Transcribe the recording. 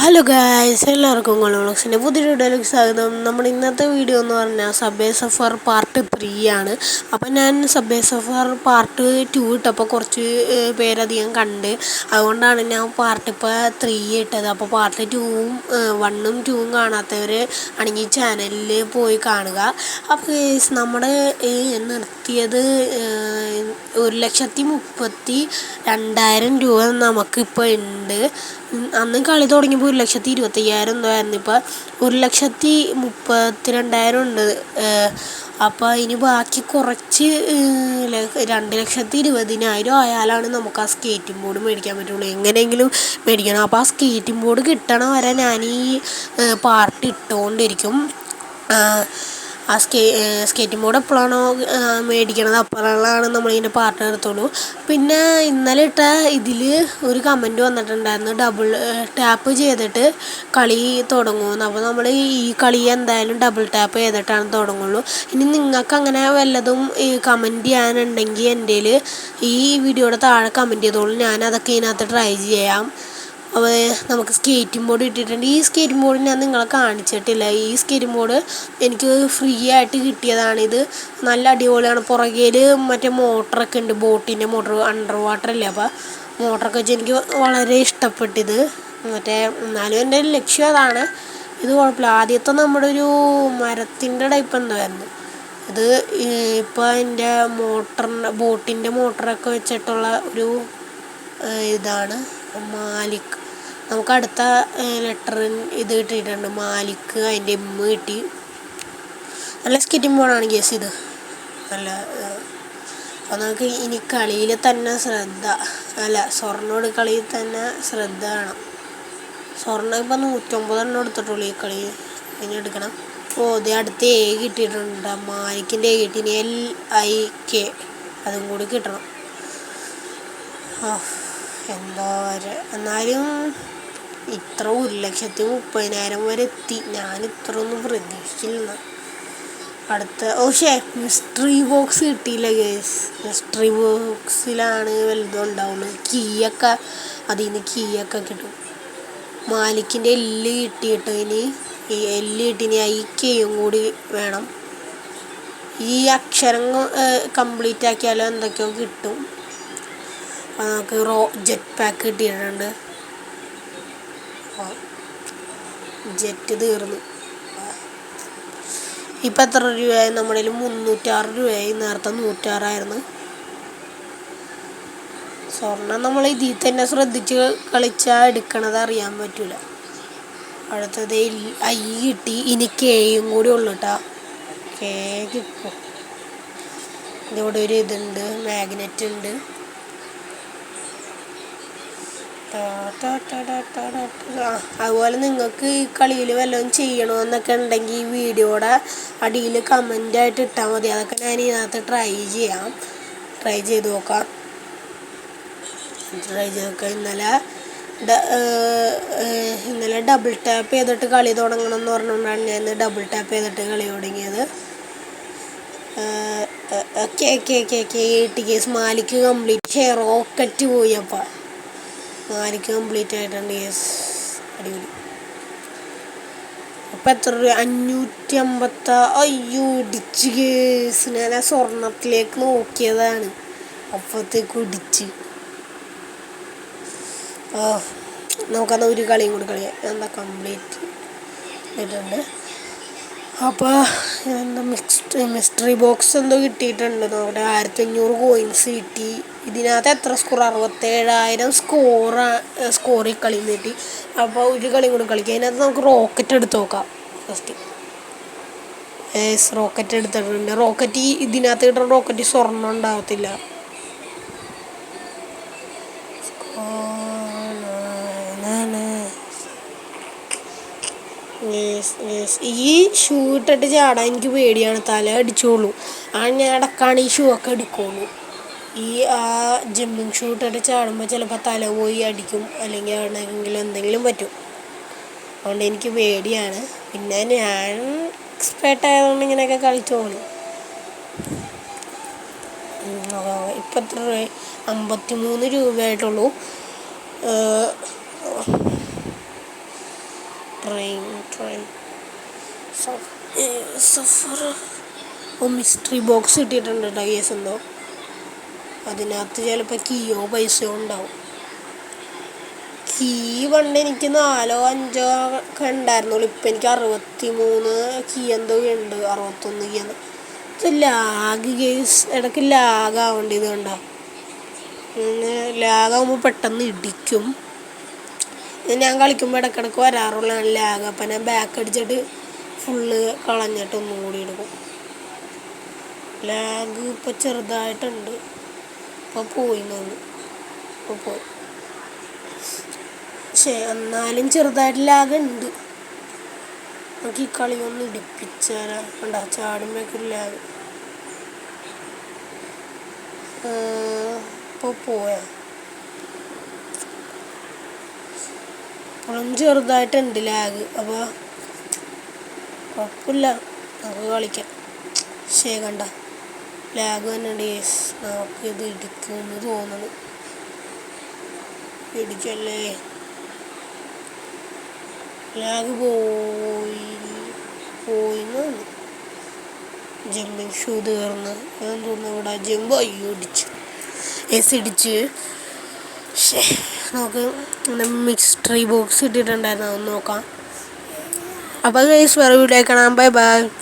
Hello guys, എല്ലാവർക്കും കൊളോളക്സിൻ്റെ പുതിയൊരു വീഡിയോയിലേക്ക് സ്വാഗതം. നമ്മുടെ ഇന്നത്തെ വീഡിയോ എന്ന് പറഞ്ഞാൽ സബ്വേ സഫർ പാർട്ട് 3 ആണ്. അപ്പം ഞാൻ സബ്വേ സഫർ പാർട്ട് 2 ഇട്ടപ്പോൾ കുറച്ച് പേരധികം കണ്ട്, അതുകൊണ്ടാണ് ഞാൻ പാർട്ട് ഇപ്പോൾ 3 ഇട്ടത്. അപ്പോൾ പാർട്ട് 2ഉം 1ഉം 2ഉം കാണാത്തവർ ആണെങ്കിൽ ചാനലിൽ പോയി കാണുക. അപ്പോൾ നമ്മുടെ നിർത്തിയത് 1,32,000 രൂപ നമുക്കിപ്പോൾ ഉണ്ട്. അന്ന് കളി തുടങ്ങിയപ്പോൾ 1,25,000 എന്തോ ആയിരുന്നു. ഇപ്പോൾ 1,32,000 ഉണ്ട്. അപ്പോൾ ഇനി ബാക്കി കുറച്ച് 2,20,000 ആയാലാണ് നമുക്ക് ആ സ്കേറ്റിംഗ് ബോർഡ് മേടിക്കാൻ പറ്റുള്ളൂ. എങ്ങനെയെങ്കിലും മേടിക്കണം. അപ്പോൾ ആ സ്കേറ്റിംഗ് ബോർഡ് കിട്ടണ വരെ ഞാൻ ഈ പാർട്ട് ഇട്ടുകൊണ്ടിരിക്കും. ആ സ്കേറ്റിംഗ് ബോർഡ് എപ്പോഴാണോ മേടിക്കണത് അപ്പോഴാണ് നമ്മളിതിൻ്റെ പാർട്ട് എടുത്തുള്ളൂ. പിന്നെ ഇന്നലെ ഇട്ട ഇതിൽ ഒരു കമൻറ്റ് വന്നിട്ടുണ്ടായിരുന്നു, ഡബിൾ ടാപ്പ് ചെയ്തിട്ട് കളി തുടങ്ങുമെന്ന്. അപ്പോൾ നമ്മൾ ഈ കളി എന്തായാലും ഡബിൾ ടാപ്പ് ചെയ്തിട്ടാണ് തുടങ്ങുള്ളൂ. ഇനി നിങ്ങൾക്ക് അങ്ങനെ വല്ലതും കമൻറ്റ് ചെയ്യാനുണ്ടെങ്കിൽ എൻ്റെ ഈ വീഡിയോയുടെ താഴെ കമൻറ്റ് ചെയ്തോളൂ. ഞാനതൊക്കെ ഇതിനകത്ത് ട്രൈ ചെയ്യാം. നമുക്ക് സ്കേറ്റിംഗ് ബോർഡ് ഇട്ടിട്ടുണ്ട്. ഈ സ്കേറ്റിംഗ് ബോർഡ് ഞാൻ നിങ്ങളെ കാണിച്ചിട്ടില്ല. ഈ സ്കേറ്റിംഗ് ബോർഡ് എനിക്ക് ഫ്രീ ആയിട്ട് കിട്ടിയതാണിത്. നല്ല അടിപൊളിയാണ്. പുറകിൽ മറ്റേ മോട്ടറൊക്കെ ഉണ്ട്, ബോട്ടിൻ്റെ മോട്ടർ, അണ്ടർ വാട്ടർ അല്ലേ. അപ്പോൾ മോട്ടറൊക്കെ വെച്ച് എനിക്ക് വളരെ ഇഷ്ടപ്പെട്ടിത്. എന്നാലും എൻ്റെ ലക്ഷ്യം അതാണ്. ഇത് കുഴപ്പമില്ല. ആദ്യത്തെ നമ്മുടെ ഒരു മരത്തിൻ്റെ ടൈപ്പ് എന്തായിരുന്നു ഇത്. ഇപ്പോൾ എൻ്റെ ബോട്ടിൻ്റെ മോട്ടറൊക്കെ വെച്ചിട്ടുള്ള ഒരു ഇതാണ് മാലിക്. നമുക്ക് അടുത്ത ലെറ്റർ ഇത് കിട്ടിയിട്ടുണ്ട്, മാലിക്. അതിൻ്റെ കിട്ടി. നല്ല സ്കേറ്റിംഗ് ബോർഡാണ് ഗേസ് ഇത്. നല്ല അപ്പോൾ നമുക്ക് ഇനി കളിയിൽ തന്നെ സ്വർണ്ണോട് കളിയിൽ തന്നെ ശ്രദ്ധ വേണം. സ്വർണ്ണം ഇപ്പം 109 എടുത്തിട്ടുള്ളൂ. ഈ കളി ഇനി എടുക്കണം. ഇത് അടുത്ത കിട്ടിയിട്ടുണ്ട്, മാലിക്കിൻ്റെ കിട്ടി. ഇനി LIK അതും കൂടി കിട്ടണം. എന്താ എന്നാലും ഇത്ര 1,30,000 വരെ എത്തി. ഞാൻ ഇത്ര ഒന്നും പ്രതീക്ഷിച്ചില്ല. അടുത്ത മിസ്റ്ററി ബോക്സ് കിട്ടിയില്ല ഗേസ്. മിസ്റ്ററി ബോക്സിലാണ് വലുതും ഉണ്ടാവുള്ളൂ. കീയൊക്കെ അതിൽ നിന്ന് കീയൊക്കെ കിട്ടും. മാലിക്കിൻ്റെ കിട്ടിയിട്ട് ഇനി കിട്ടിനി IKയും കൂടി വേണം. ഈ അക്ഷരം കംപ്ലീറ്റ് ആക്കിയാലോ എന്തൊക്കെയോ കിട്ടും. നമുക്ക് ജെറ്റ് പാക്ക് കിട്ടിയിട്ടുണ്ട്. ജെറ്റ് തീർന്നു. ഇപ്പം എത്ര രൂപയായി? നമ്മുടെ 306 രൂപയായി. നേരത്തെ 106 സ്വർണ്ണം നമ്മൾ ഇതിൽ തന്നെ ശ്രദ്ധിച്ച് കളിച്ചാൽ എടുക്കണത് അറിയാൻ പറ്റില്ല. അടുത്തത് I കിട്ടി. ഇനി Kയും കൂടി ഉള്ളു കേട്ടോ. K കിട്ടും. ഇതിവിടെ ഒരു ഇതുണ്ട്, മാഗ്നറ്റ് ഉണ്ട്. അതുപോലെ നിങ്ങൾക്ക് ഈ കളിയിൽ വല്ലതും ചെയ്യണമെന്നൊക്കെ ഉണ്ടെങ്കിൽ ഈ വീഡിയോയുടെ അടിയിൽ കമൻ്റായിട്ട് ഇട്ടാൽ മതി. അതൊക്കെ ഞാൻ ഇതിനകത്ത് ട്രൈ ചെയ്ത് നോക്കാം. ഇന്നലെ ഡബിൾ ടാപ്പ് ചെയ്തിട്ട് കളി തുടങ്ങണം എന്ന് പറഞ്ഞുകൊണ്ടാണ് ഞാൻ ഇന്ന് ഡബിൾ ടാപ്പ് ചെയ്തിട്ട് കളി തുടങ്ങിയത്. കേസ് മാലിക്ക് കംപ്ലീറ്റ് റോക്കറ്റ് പോയി. അപ്പം മാലിക്ക് കംപ്ലീറ്റ് ആയിട്ടുണ്ട്. യെസ്, അടിപൊളി. അപ്പം എത്ര രൂപ? 550. അയ്യോ, ഇടിച്ച് കേസ്. ഞാൻ ആ സ്വർണത്തിലേക്ക് നോക്കിയതാണ്, അപ്പത്തേക്ക് ഇടിച്ച്. നമുക്കത് ഒരു കളിയും കൂടി എന്താ കംപ്ലീറ്റ് ആയിട്ടുണ്ട്. അപ്പോൾ എന്താ മിസ്റ്ററി ബോക്സ് എന്തോ കിട്ടിയിട്ടുണ്ട്. നോക്കട്ടെ, 1,500 കോയിൻസ് കിട്ടി. ഇതിനകത്ത് എത്ര സ്കോർ? 67,000 സ്കോറിൽ കളി കിട്ടി. അപ്പോൾ ഒരു കളിയും കൂടി കളിക്കാം. അതിനകത്ത് നമുക്ക് റോക്കറ്റ് എടുത്ത് നോക്കാം. ഫസ്റ്റ് റോക്കറ്റ് എടുത്തിട്ടുണ്ട്. റോക്കറ്റ് ഇതിനകത്ത് കിട്ടുന്ന റോക്കറ്റ് സ്വർണ്ണം ഉണ്ടാകത്തില്ല. ഈ ഷൂ ഇട്ടിട്ട് ചാടാൻ എനിക്ക് പേടിയാണ്. തല അടിച്ചോളൂ. ഞാൻ ഇടക്കാണ് ഈ ഷൂ ഒക്കെ എടുക്കുള്ളൂ. ആ ജമ്പിങ് ഷൂ ഇട്ടിട്ട് ചാടുമ്പോൾ ചിലപ്പോൾ തല പോയി അടിക്കും, അല്ലെങ്കിൽ എന്തെങ്കിലും പറ്റും. അതുകൊണ്ട് എനിക്ക് പേടിയാണ്. പിന്നെ ഞാൻ എക്സ്പേർട്ട് ആയതുകൊണ്ട് ഇങ്ങനെയൊക്കെ കളിച്ചോളൂ. ഇപ്പം എത്ര രൂപ? 53 രൂപയായിട്ടുള്ളൂ. ട്രെയിൻ സഫർ. മിസ്റ്ററി ബോക്സ് കിട്ടിയിട്ടുണ്ട് കേട്ടോ കേസ്. എന്തോ അതിനകത്ത് ചിലപ്പോൾ കീയോ പൈസയോ ഉണ്ടാവും. കീ പണ്ട് എനിക്ക് 4 or 5 ഒക്കെ ഉണ്ടായിരുന്നുള്ളൂ. ഇപ്പം എനിക്ക് 63 കീ എന്തോ ഉണ്ട്, 61 കീ എന്ന്. ഇത് ലാഗ് കേസ്, ഇടയ്ക്ക് ലാഗാവേണ്ടത് കണ്ടോ. ലാഗാകുമ്പോൾ പെട്ടെന്ന് ഇടിക്കും. ഇത് ഞാൻ കളിക്കുമ്പോൾ ഇടയ്ക്കിടയ്ക്ക് വരാറുള്ളതാണ് ലാഗ്. അപ്പം ഞാൻ ബാക്ക് അടിച്ചിട്ട് ഫുള്ള് കളഞ്ഞിട്ട് ഒന്നും കൂടി എടുക്കും. ലാഗ് ഇപ്പോൾ ചെറുതായിട്ടുണ്ട്. ഇപ്പോൾ പോയി. പോയി. പക്ഷേ എന്നാലും ചെറുതായിട്ട് ലാഗ് ഉണ്ട്. നമുക്ക് ഈ കളി ഒന്ന് ഇടിപ്പിച്ചാലാ കണ്ട ചാടുമ്പോഴേക്കും ലാഗ്. ഇപ്പോൾ പോയാ ഇപ്പോഴും ചെറുതായിട്ടുണ്ട് ലാഗ്. അപ്പോൾ കുഴപ്പമില്ല, നമുക്ക് കളിക്കാം. ശരി കണ്ട ലാഗ് തന്നെ ഉണ്ട് കേസ്. നമുക്കിത് ഇടിക്കുമെന്ന് തോന്നുന്നു. ഇടിക്കല്ലേ. ലാഗ് പോയിന്ന് ജമ്പിങ് ഷൂ തീർന്ന് തോന്നുന്നു. ഇവിടെ ജമ്പ് ഇടിച്ചു, ഇടിച്ച്. നമുക്ക് മിസ്റ്ററി ബോക്സ് ഇട്ടിട്ടുണ്ടായിരുന്നു, അതൊന്ന് നോക്കാം. അപ്പോൾ ഗൈസ് വേറെ വീഡിയോ കാണാം. Bye bye.